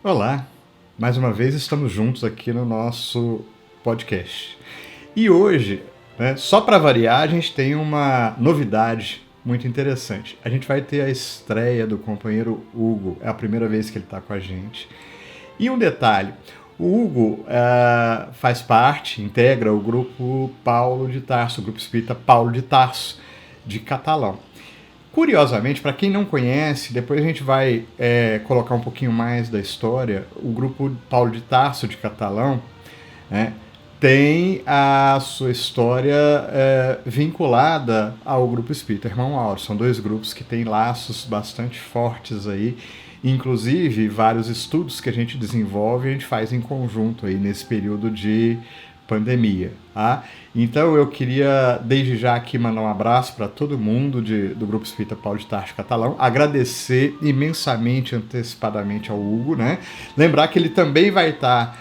Olá, mais uma vez estamos juntos aqui no nosso podcast. E hoje, só para variar, a gente tem uma novidade muito interessante. A gente vai ter a estreia do companheiro Hugo, é a primeira vez que ele está com a gente. E um detalhe, o Hugo faz parte, integra o grupo Paulo de Tarso, o grupo espírita Paulo de Tarso, de Catalão. Curiosamente, para quem não conhece, depois a gente vai colocar um pouquinho mais da história. O grupo Paulo de Tarso de Catalão tem a sua história vinculada ao grupo espírita Irmão Auro. São dois grupos que têm laços bastante fortes aí. Inclusive, vários estudos que a gente desenvolve, a gente faz em conjunto aí nesse período de pandemia. Tá? Então eu queria desde já aqui mandar um abraço para todo mundo do Grupo Espírita Paulo de Tarso Catalão, agradecer imensamente, antecipadamente ao Hugo, né? Lembrar que ele também vai estar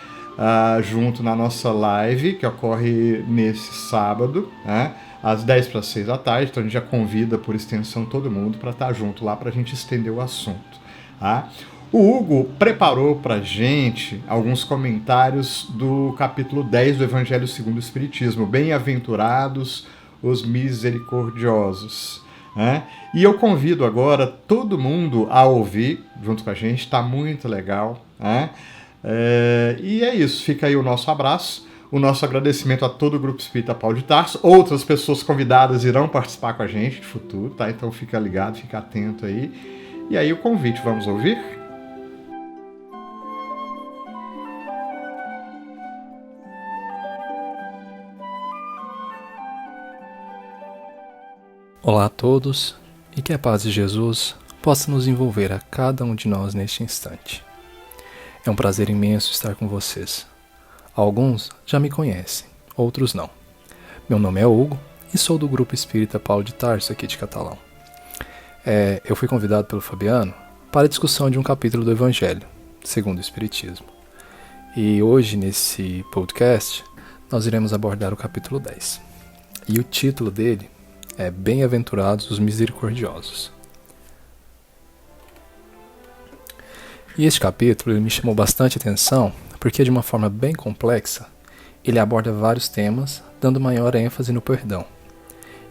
junto na nossa live, que ocorre nesse sábado, né? Às 10 para 6 da tarde, então a gente já convida por extensão todo mundo para estar junto lá para a gente estender o assunto. Tá? O Hugo preparou para gente alguns comentários do capítulo 10 do Evangelho segundo o Espiritismo. Bem-aventurados os misericordiosos. Né? E eu convido agora todo mundo a ouvir junto com a gente, está muito legal. Né? E é isso, fica aí o nosso abraço, o nosso agradecimento a todo o Grupo Espírita Paulo de Tarso. Outras pessoas convidadas irão participar com a gente no futuro, tá? Então fica ligado, fica atento aí. E aí o convite, vamos ouvir? Olá a todos e que a paz de Jesus possa nos envolver a cada um de nós neste instante. É um prazer imenso estar com vocês. Alguns já me conhecem, outros não. Meu nome é Hugo e sou do Grupo Espírita Paulo de Tarso aqui de Catalão. Eu fui convidado pelo Fabiano para a discussão de um capítulo do Evangelho, segundo o Espiritismo. E hoje, nesse podcast, nós iremos abordar o capítulo 10. E o título dele é Bem-aventurados os misericordiosos. E este capítulo ele me chamou bastante atenção porque, de uma forma bem complexa, ele aborda vários temas, dando maior ênfase no perdão.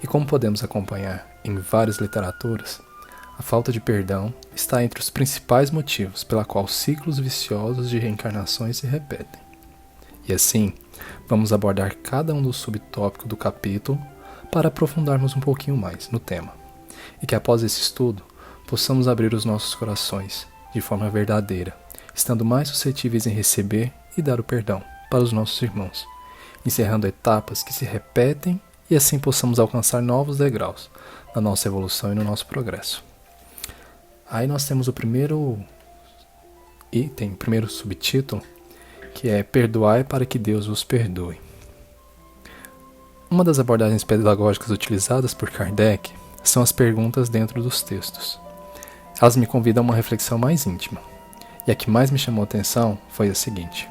E como podemos acompanhar em várias literaturas, a falta de perdão está entre os principais motivos pela qual ciclos viciosos de reencarnações se repetem. E assim, vamos abordar cada um dos subtópicos do capítulo para aprofundarmos um pouquinho mais no tema, e que após esse estudo, possamos abrir os nossos corações de forma verdadeira, estando mais suscetíveis em receber e dar o perdão para os nossos irmãos, encerrando etapas que se repetem e assim possamos alcançar novos degraus na nossa evolução e no nosso progresso. Aí nós temos o primeiro item, o primeiro subtítulo, que é Perdoai para que Deus vos perdoe. Uma das abordagens pedagógicas utilizadas por Kardec são as perguntas dentro dos textos. Elas me convidam a uma reflexão mais íntima, e a que mais me chamou a atenção foi a seguinte: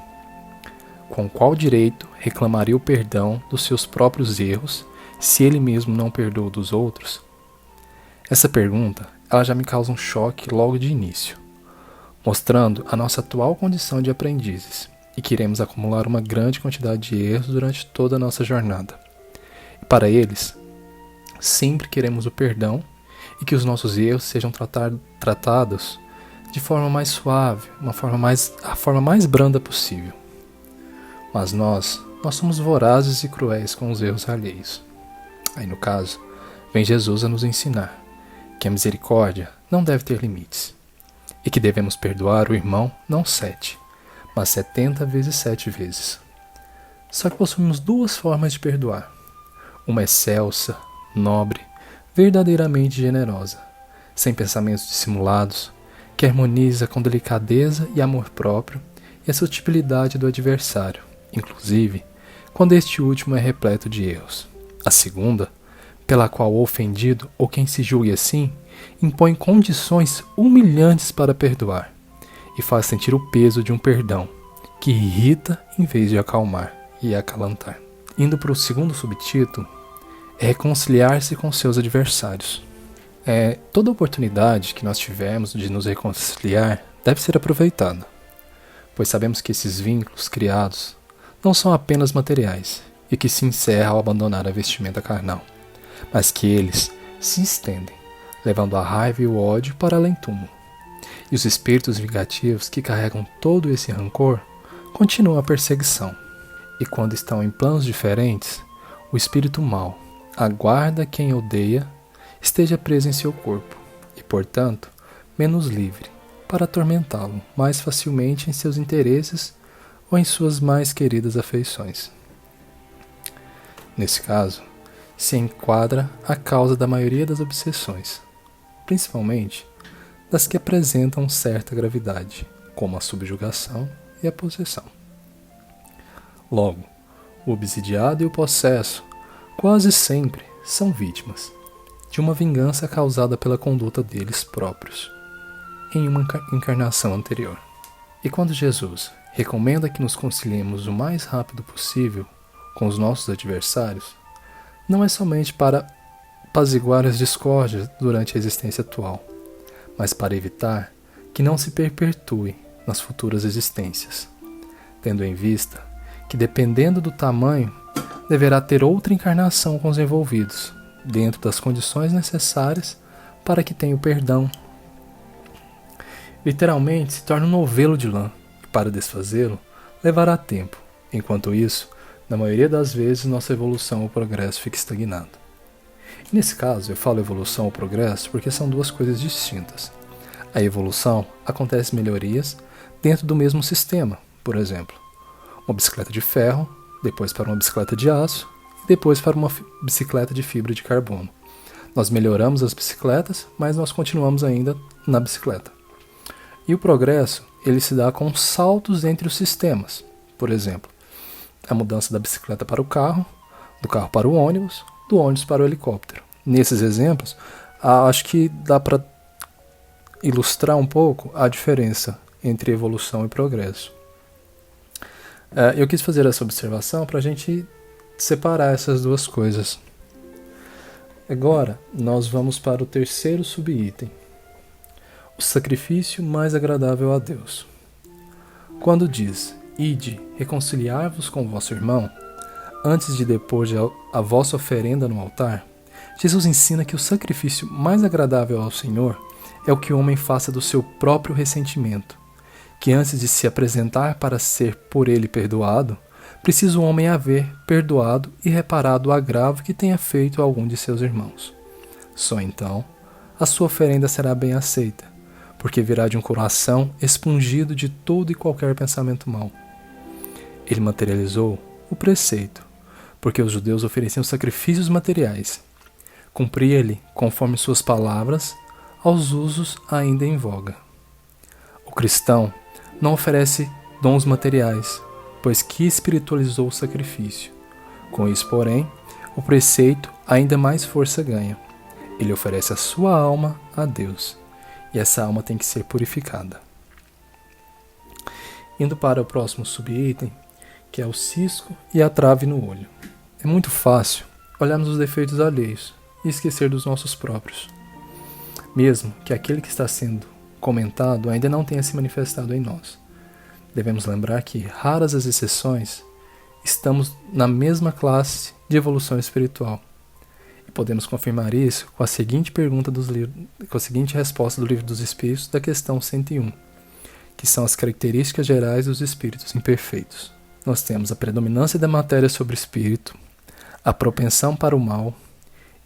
com qual direito reclamaria o perdão dos seus próprios erros se ele mesmo não perdoa dos outros? Essa pergunta ela já me causa um choque logo de início, mostrando a nossa atual condição de aprendizes e que iremos acumular uma grande quantidade de erros durante toda a nossa jornada. E para eles, sempre queremos o perdão e que os nossos erros sejam tratados de forma mais suave, a forma mais branda possível. Mas nós somos vorazes e cruéis com os erros alheios. Aí no caso, vem Jesus a nos ensinar que a misericórdia não deve ter limites e que devemos perdoar o irmão não 7, mas 70 vezes 7 vezes. Só que possuímos duas formas de perdoar. Uma excelsa, nobre, verdadeiramente generosa, sem pensamentos dissimulados, que harmoniza com delicadeza e amor próprio e a sutilidade do adversário, inclusive quando este último é repleto de erros. A segunda, pela qual o ofendido ou quem se julgue assim, impõe condições humilhantes para perdoar e faz sentir o peso de um perdão que irrita em vez de acalmar e acalantar. Indo para o segundo subtítulo, é reconciliar-se com seus adversários. Toda oportunidade que nós tivermos de nos reconciliar deve ser aproveitada. pois sabemos que esses vínculos criados não são apenas materiais e que se encerram ao abandonar a vestimenta carnal, mas que eles se estendem, levando a raiva e o ódio para além-túmulo. E os espíritos vingativos que carregam todo esse rancor continuam a perseguição. E quando estão em planos diferentes, o espírito mau aguarda quem odeia esteja preso em seu corpo e, portanto, menos livre para atormentá-lo mais facilmente em seus interesses ou em suas mais queridas afeições. Nesse caso, se enquadra a causa da maioria das obsessões, principalmente das que apresentam certa gravidade, como a subjugação e a possessão. Logo, o obsidiado e o possesso quase sempre são vítimas de uma vingança causada pela conduta deles próprios em uma encarnação anterior. E quando Jesus recomenda que nos conciliemos o mais rápido possível com os nossos adversários, não é somente para apaziguar as discórdias durante a existência atual, mas para evitar que não se perpetue nas futuras existências, tendo em vista que, dependendo do tamanho, deverá ter outra encarnação com os envolvidos, dentro das condições necessárias para que tenha o perdão. Literalmente se torna um novelo de lã, e para desfazê-lo levará tempo. Enquanto isso, na maioria das vezes, nossa evolução ou progresso fica estagnado. E nesse caso, eu falo evolução ou progresso porque são duas coisas distintas. A evolução acontece melhorias dentro do mesmo sistema, por exemplo, uma bicicleta de ferro, depois para uma bicicleta de aço e depois para uma bicicleta de fibra de carbono. Nós melhoramos as bicicletas, mas nós continuamos ainda na bicicleta. E o progresso, ele se dá com saltos entre os sistemas. Por exemplo, a mudança da bicicleta para o carro, do carro para o ônibus, do ônibus para o helicóptero. Nesses exemplos, acho que dá para ilustrar um pouco a diferença entre evolução e progresso. Eu quis fazer essa observação para a gente separar essas duas coisas. Agora, nós vamos para o terceiro subitem. O sacrifício mais agradável a Deus. Quando diz, ide, reconciliar-vos com vosso irmão, antes de depor a vossa oferenda no altar, Jesus ensina que o sacrifício mais agradável ao Senhor é o que o homem faça do seu próprio ressentimento, que antes de se apresentar para ser por ele perdoado, precisa o homem haver perdoado e reparado o agravo que tenha feito a algum de seus irmãos. Só então, a sua oferenda será bem aceita, porque virá de um coração expungido de todo e qualquer pensamento mau. Ele materializou o preceito, porque os judeus ofereciam sacrifícios materiais. Cumpria-lhe, conforme suas palavras, aos usos ainda em voga. O cristão não oferece dons materiais, pois que espiritualizou o sacrifício. Com isso, porém, o preceito ainda mais força ganha. Ele oferece a sua alma a Deus, e essa alma tem que ser purificada. Indo para o próximo subitem, que é o cisco e a trave no olho. É muito fácil olharmos os defeitos alheios e esquecer dos nossos próprios, mesmo que aquele que está sendo comentado ainda não tenha se manifestado em nós. Devemos lembrar que, raras as exceções, estamos na mesma classe de evolução espiritual. E podemos confirmar isso com a seguinte resposta do Livro dos Espíritos da questão 101, que são as características gerais dos espíritos imperfeitos. Nós temos a predominância da matéria sobre o espírito, a propensão para o mal,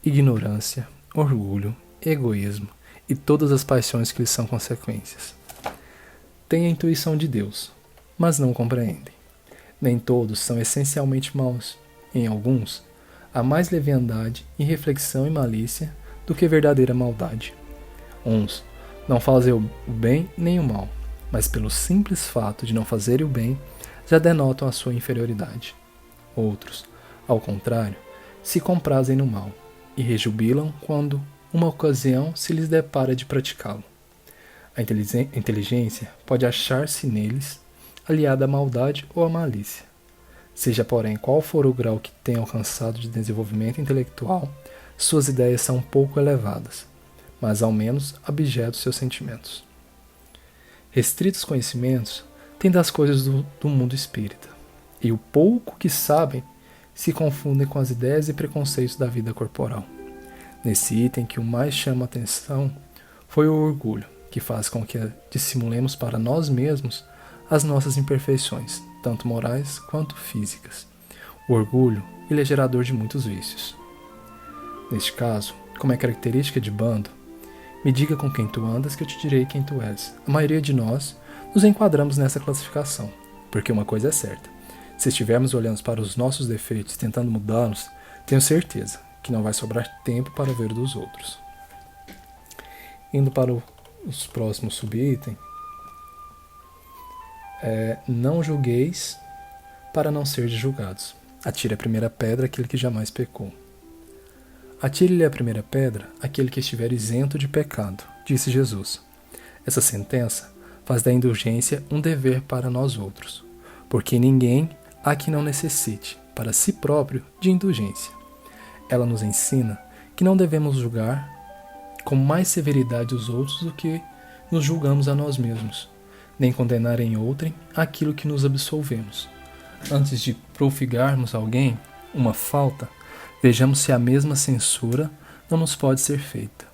ignorância, orgulho, egoísmo e todas as paixões que lhes são consequências. Têm a intuição de Deus, mas não compreendem. Nem todos são essencialmente maus. Em alguns, há mais leviandade, irreflexão e malícia do que verdadeira maldade. Uns não fazem o bem nem o mal, mas pelo simples fato de não fazerem o bem, já denotam a sua inferioridade. Outros, ao contrário, se comprazem no mal e rejubilam quando uma ocasião se lhes depara de praticá-lo. A inteligência pode achar-se neles aliada à maldade ou à malícia. Seja, porém, qual for o grau que tenha alcançado de desenvolvimento intelectual, suas ideias são pouco elevadas, mas ao menos abjetos seus sentimentos. Restritos conhecimentos têm das coisas do mundo espírita, e o pouco que sabem se confundem com as ideias e preconceitos da vida corporal. Nesse item, que o mais chama a atenção foi o orgulho, que faz com que dissimulemos para nós mesmos as nossas imperfeições, tanto morais quanto físicas. O orgulho, ele é gerador de muitos vícios. Neste caso, como é característica de bando, me diga com quem tu andas que eu te direi quem tu és. A maioria de nós nos enquadramos nessa classificação, porque uma coisa é certa: se estivermos olhando para os nossos defeitos tentando mudá-los, tenho certeza que não vai sobrar tempo para ver dos outros. Indo para os próximos subitens, não julgueis para não serdes julgados. Atire a primeira pedra aquele que jamais pecou. Atire-lhe a primeira pedra aquele que estiver isento de pecado, disse Jesus. Essa sentença faz da indulgência um dever para nós outros, porque ninguém há que não necessite, para si próprio, de indulgência. Ela nos ensina que não devemos julgar com mais severidade os outros do que nos julgamos a nós mesmos, nem condenar em outrem aquilo que nos absolvemos. Antes de profigarmos alguém uma falta, vejamos se a mesma censura não nos pode ser feita.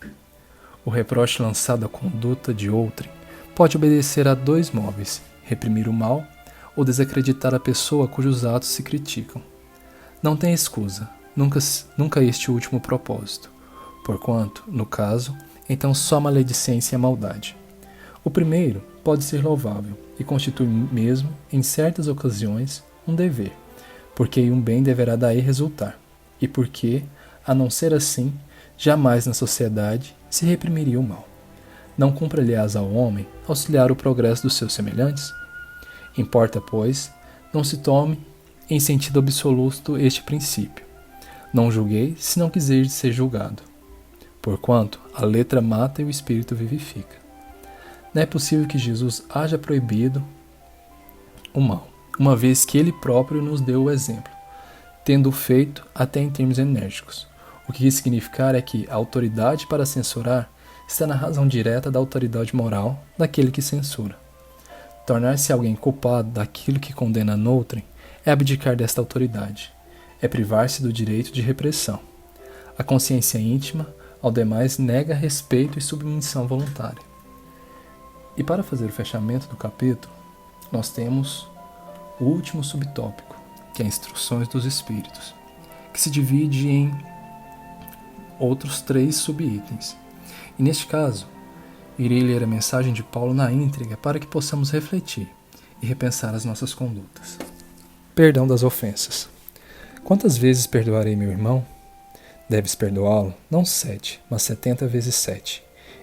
O reproche lançado à conduta de outrem pode obedecer a dois móveis: reprimir o mal ou desacreditar a pessoa cujos atos se criticam. Não tem escusa, nunca este último propósito, porquanto, no caso, então só maledicência e maldade. O primeiro pode ser louvável e constitui mesmo, em certas ocasiões, um dever, porque um bem deverá daí resultar, e porque, a não ser assim, jamais na sociedade se reprimiria o mal. Não cumpre, aliás, ao homem auxiliar o progresso dos seus semelhantes? Importa, pois, não se tome em sentido absoluto este princípio: não julguei se não quiseres ser julgado, porquanto a letra mata e o espírito vivifica. Não é possível que Jesus haja proibido o mal, uma vez que ele próprio nos deu o exemplo, tendo-o feito até em termos enérgicos. O que isso significar é que a autoridade para censurar está na razão direta da autoridade moral daquele que censura. Tornar-se alguém culpado daquilo que condena noutrem é abdicar desta autoridade, é privar-se do direito de repressão. A consciência íntima, ao demais, nega respeito e submissão voluntária. E para fazer o fechamento do capítulo, nós temos o último subtópico, que é Instruções dos Espíritos, que se divide em outros 3 subitens. E neste caso, irei ler a mensagem de Paulo na íntegra para que possamos refletir e repensar as nossas condutas. Perdão das ofensas. Quantas vezes perdoarei meu irmão? Deves perdoá-lo, não 7, mas 70 vezes 7.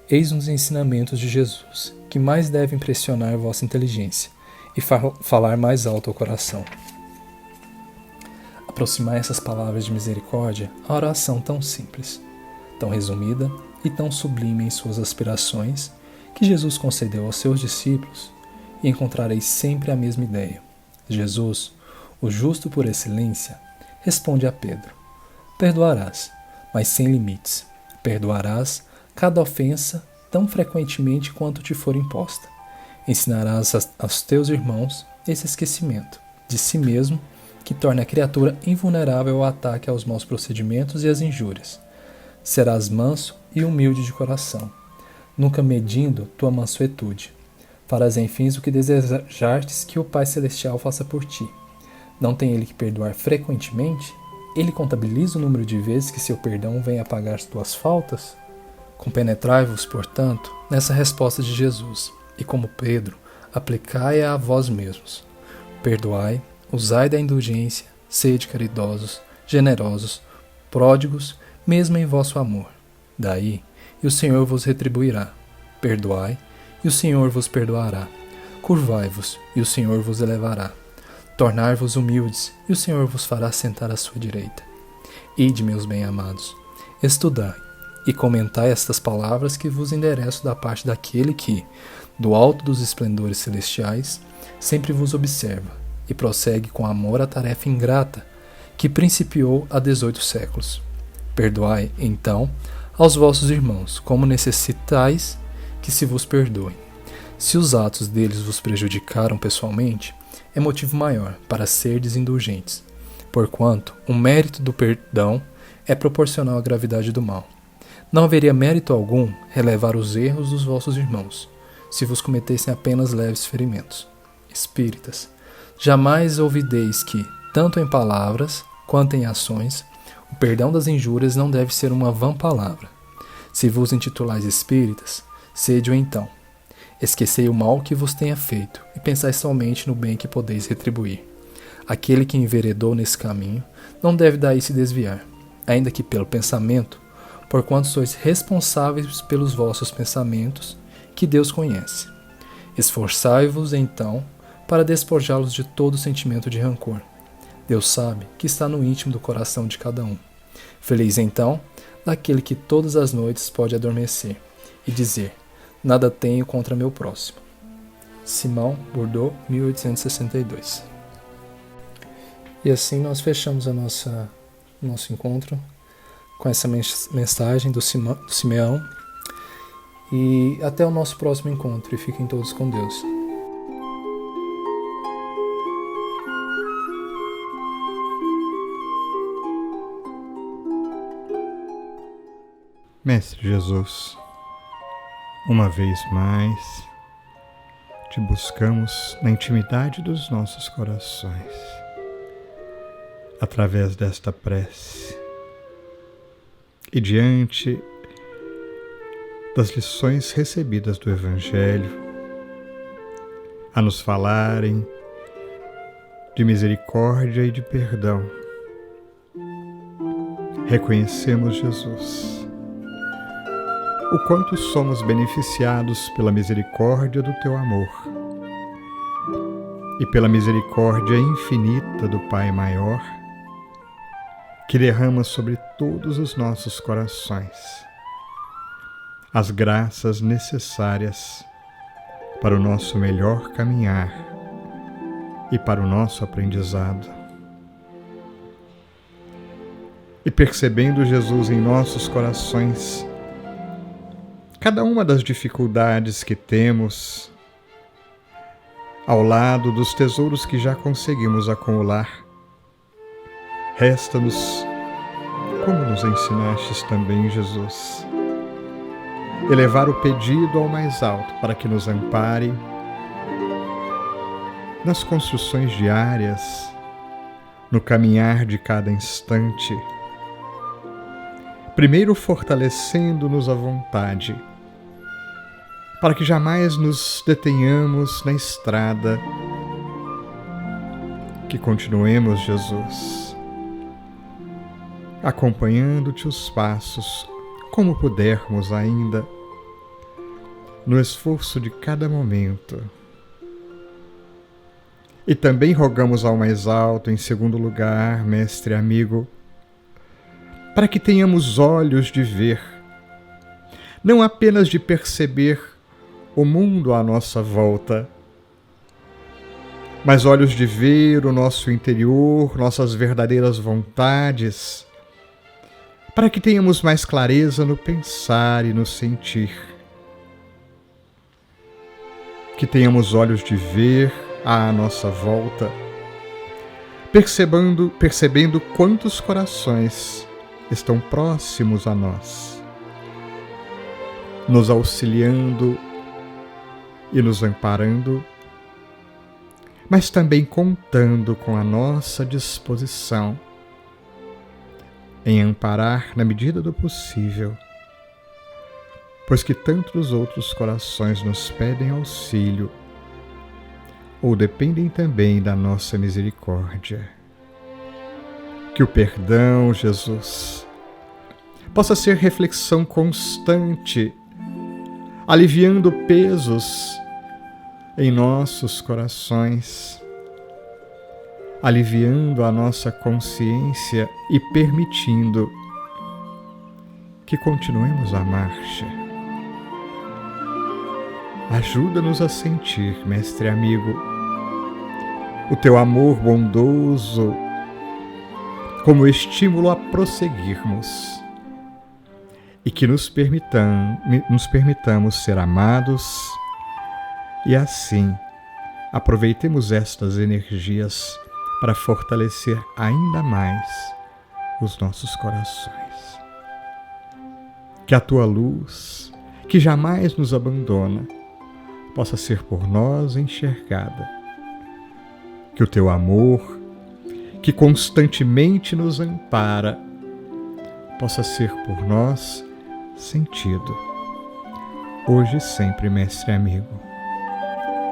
Eis um dos ensinamentos de Jesus, que mais deve impressionar vossa inteligência e falar mais alto ao coração. Aproximai essas palavras de misericórdia à oração tão simples, tão resumida e tão sublime em suas aspirações, que Jesus concedeu aos seus discípulos, e encontrareis sempre a mesma ideia. Jesus, o justo por excelência, responde a Pedro: perdoarás, mas sem limites. Perdoarás cada ofensa tão frequentemente quanto te for imposta. Ensinarás aos teus irmãos esse esquecimento de si mesmo, que torna a criatura invulnerável ao ataque aos maus procedimentos e às injúrias. Serás manso e humilde de coração, nunca medindo tua mansuetude. Farás, enfim, o que desejartes que o Pai Celestial faça por ti. Não tem ele que perdoar frequentemente? Ele contabiliza o número de vezes que seu perdão vem apagar as tuas faltas? Compenetrai-vos, portanto, nessa resposta de Jesus, e como Pedro, aplicai-a a vós mesmos. Perdoai, usai da indulgência, sede caridosos, generosos, pródigos, mesmo em vosso amor. Daí, e o Senhor vos retribuirá. Perdoai, e o Senhor vos perdoará. Curvai-vos, e o Senhor vos elevará. Tornar-vos humildes, e o Senhor vos fará sentar à sua direita. Ide, meus bem-amados, estudai e comentai estas palavras que vos endereço da parte daquele que, do alto dos esplendores celestiais, sempre vos observa e prossegue com amor a tarefa ingrata que principiou há 18 séculos. Perdoai, então, aos vossos irmãos, como necessitais que se vos perdoem. Se os atos deles vos prejudicaram pessoalmente, é motivo maior para serdes indulgentes, porquanto o mérito do perdão é proporcional à gravidade do mal. Não haveria mérito algum relevar os erros dos vossos irmãos, se vos cometessem apenas leves ferimentos. Espíritas, jamais ouvideis que, tanto em palavras quanto em ações, o perdão das injúrias não deve ser uma vã palavra. Se vos intitulais espíritas, sede-o então. Esquecei o mal que vos tenha feito, e pensai somente no bem que podeis retribuir. Aquele que enveredou nesse caminho não deve daí se desviar, ainda que pelo pensamento, porquanto sois responsáveis pelos vossos pensamentos, que Deus conhece. Esforçai-vos, então, para despojá-los de todo sentimento de rancor. Deus sabe que está no íntimo do coração de cada um. Feliz, então, daquele que todas as noites pode adormecer e dizer: nada tenho contra meu próximo. Simão Bourdieu, 1862. E assim nós fechamos nosso encontro com essa mensagem do Simeão. E até o nosso próximo encontro. E fiquem todos com Deus. Mestre Jesus, uma vez mais, te buscamos na intimidade dos nossos corações, através desta prece e diante das lições recebidas do Evangelho, a nos falarem de misericórdia e de perdão. Reconhecemos, Jesus, o quanto somos beneficiados pela misericórdia do Teu amor e pela misericórdia infinita do Pai maior, que derrama sobre todos os nossos corações as graças necessárias para o nosso melhor caminhar e para o nosso aprendizado. E percebendo Jesus em nossos corações, cada uma das dificuldades que temos, ao lado dos tesouros que já conseguimos acumular, resta-nos, como nos ensinastes também, Jesus, elevar o pedido ao mais alto para que nos ampare nas construções diárias, no caminhar de cada instante, primeiro fortalecendo-nos a vontade, para que jamais nos detenhamos na estrada, que continuemos, Jesus, acompanhando-te os passos, como pudermos ainda, no esforço de cada momento. E também rogamos ao mais alto, em segundo lugar, mestre amigo, para que tenhamos olhos de ver, não apenas de perceber o mundo à nossa volta, mas olhos de ver o nosso interior, nossas verdadeiras vontades, para que tenhamos mais clareza no pensar e no sentir. Que tenhamos olhos de ver à nossa volta, percebendo quantos corações estão próximos a nós, nos auxiliando e nos amparando, mas também contando com a nossa disposição em amparar na medida do possível, pois que tantos outros corações nos pedem auxílio ou dependem também da nossa misericórdia. Que o perdão, Jesus, possa ser reflexão constante, aliviando pesos em nossos corações, aliviando a nossa consciência e permitindo que continuemos a marcha. Ajuda-nos a sentir, mestre amigo, o teu amor bondoso como estímulo a prosseguirmos e que nos permitamos ser amados E assim, aproveitemos estas energias para fortalecer ainda mais os nossos corações. Que a tua luz, que jamais nos abandona, possa ser por nós enxergada. Que o teu amor, que constantemente nos ampara, possa ser por nós sentido. Hoje e sempre, mestre amigo.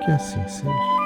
Que assim seja.